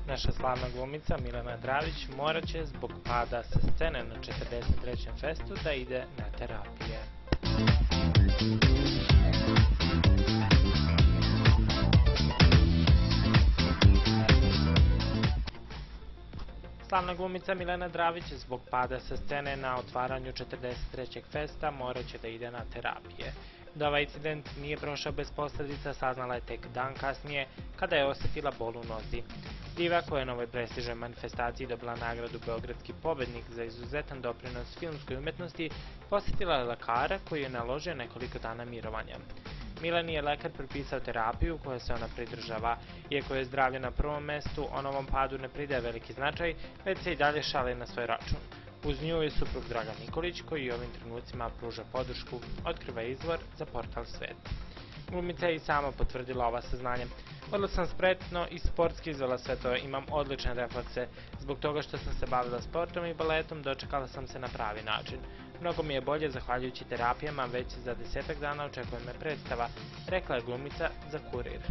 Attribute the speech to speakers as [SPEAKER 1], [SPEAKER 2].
[SPEAKER 1] Naša slavna glumica Milena Dravić morat će zbog pada sa scene na 43. festu da ide na terapije. Slavna glumica Milena Dravić zbog pada sa scene na otvaranju 43. festa morat će da ide na terapije. Da ovaj incident nije prošao bez posledica saznala je tek dan kasnije kada je osetila bol u nozi. Diva koja je na ovoj prestižnoj manifestaciji dobila nagradu Beogradski pobednik za izuzetan doprinos filmskoj umetnosti posetila je lekara koji je naložio nekoliko dana mirovanja. Mileni je lekar propisao terapiju koje se ona pridržava. Iako je zdravlje na prvom mestu, on ovom padu ne pridaje veliki značaj, već se i dalje šali na svoj račun. Uz nju je suprug Dragan Nikolić koji u ovim trenucima pruža podršku, otkriva izvor za portal Svet. Glumica je i sama potvrdila ova saznanja. Vrlo sam spretno i sportski izvela sve to, imam odlične reflekse. Zbog toga što sam se bavila sportom i baletom, dočekala sam se na pravi način. Mnogo mi je bolje zahvaljujući terapijama, već za 10 dana očekuje me predstava, rekla je glumica za Kurir.